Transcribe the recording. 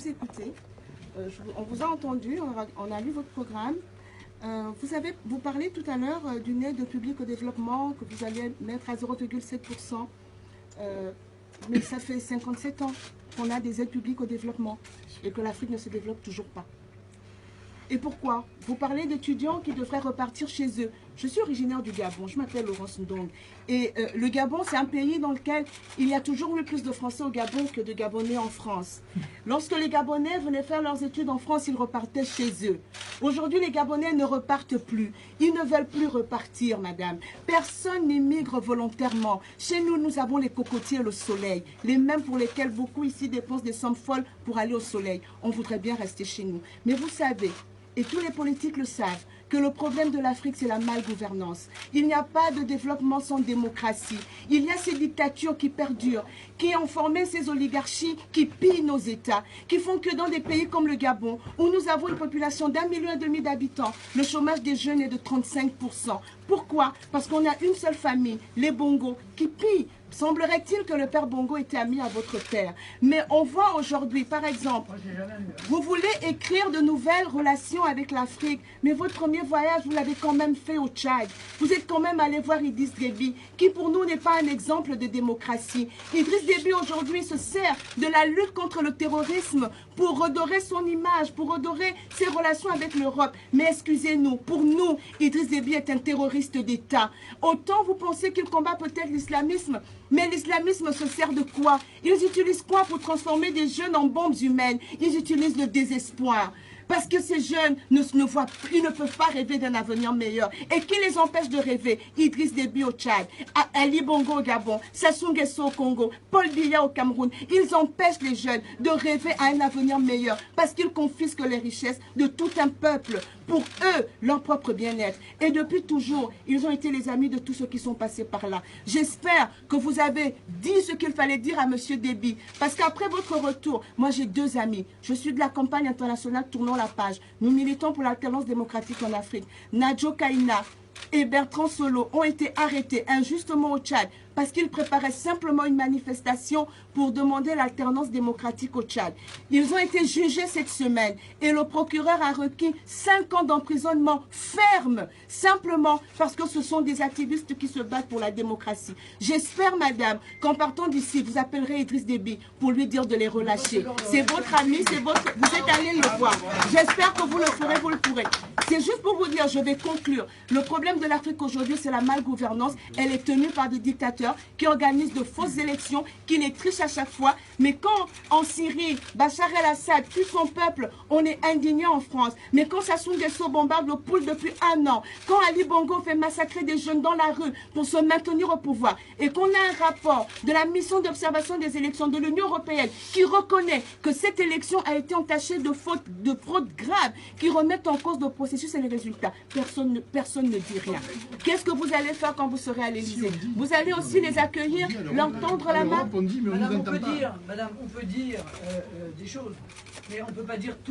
Écoutez, on vous a entendu, on a lu votre programme. Vous parlez tout à l'heure d'une aide publique au développement que vous allez mettre à 0,7%. Mais ça fait 57 ans qu'on a des aides publiques au développement et que l'Afrique ne se développe toujours pas. Et pourquoi? Vous parlez d'étudiants qui devraient repartir chez eux. Je suis originaire du Gabon, je m'appelle Laurence Ndong. Et le Gabon, c'est un pays dans lequel il y a toujours eu plus de Français au Gabon que de Gabonais en France. Lorsque les Gabonais venaient faire leurs études en France, ils repartaient chez eux. Aujourd'hui, les Gabonais ne repartent plus. Ils ne veulent plus repartir, madame. Personne n'immigre volontairement. Chez nous, nous avons les cocotiers et le soleil, les mêmes pour lesquels beaucoup ici dépensent des sommes folles pour aller au soleil. On voudrait bien rester chez nous. Mais vous savez, et tous les politiques le savent, que le problème de l'Afrique, c'est la malgouvernance. Il n'y a pas de développement sans démocratie. Il y a ces dictatures qui perdurent, qui ont formé ces oligarchies qui pillent nos États, qui font que dans des pays comme le Gabon, où nous avons une population d'1,5 million d'habitants, le chômage des jeunes est de 35%. Pourquoi? Parce qu'on a une seule famille, les Bongo, qui pillent. Semblerait-il que le père Bongo était ami à votre père. Mais on voit aujourd'hui, par exemple, vous voulez écrire de nouvelles relations avec l'Afrique, mais votre premier voyage, vous l'avez quand même fait au Tchad. Vous êtes quand même allé voir Idriss Déby, qui pour nous n'est pas un exemple de démocratie. Idriss Déby aujourd'hui se sert de la lutte contre le terrorisme pour redorer son image, pour redorer ses relations avec l'Europe. Mais excusez-nous, pour nous, Idriss Déby est un terroriste d'État. Autant vous pensez qu'il combat peut-être l'islamisme, mais l'islamisme se sert de quoi? Ils utilisent quoi pour transformer des jeunes en bombes humaines? Ils utilisent le désespoir. Parce que ces jeunes ils ne peuvent pas rêver d'un avenir meilleur. Et qui les empêche de rêver? Idriss Déby au Tchad, Ali Bongo au Gabon, Sassou Nguesso au Congo, Paul Biya au Cameroun. Ils empêchent les jeunes de rêver à un avenir meilleur parce qu'ils confisquent les richesses de tout un peuple pour eux, leur propre bien-être. Et depuis toujours, ils ont été les amis de tous ceux qui sont passés par là. J'espère que vous avez dit ce qu'il fallait dire à M. Déby. Parce qu'après votre retour, moi j'ai 2 amis. Je suis de la campagne internationale Tournons la page. Nous militons pour l'alternance démocratique en Afrique. Nadjo Kaina et Bertrand Solo ont été arrêtés injustement au Tchad parce qu'ils préparaient simplement une manifestation pour demander l'alternance démocratique au Tchad. Ils ont été jugés cette semaine et le procureur a requis 5 ans d'emprisonnement ferme, simplement parce que ce sont des activistes qui se battent pour la démocratie. J'espère, madame, qu'en partant d'ici, vous appellerez Idriss Déby pour lui dire de les relâcher. C'est votre ami, vous êtes allé le voir. J'espère que vous le ferez, vous le pourrez. C'est juste pour vous dire, je vais conclure. Le problème de l'Afrique aujourd'hui, c'est la malgouvernance. Elle est tenue par des dictateurs qui organisent de fausses élections, qui les trichent à chaque fois. Mais quand en Syrie, Bachar el-Assad tue son peuple, on est indigné en France. Mais quand Sassou Nguesso bombarde le Poul depuis 1 an, quand Ali Bongo fait massacrer des jeunes dans la rue pour se maintenir au pouvoir, et qu'on a un rapport de la mission d'observation des élections de l'Union européenne qui reconnaît que cette élection a été entachée de fautes, de fraudes graves, qui remettent en cause le processus et les résultats, personne ne dit rien. Qu'est-ce que vous allez faire quand vous serez à l'Élysée? Vous allez aussi les accueillir, leur tendre la main? Madame, on peut dire des choses, mais on ne peut pas dire tout.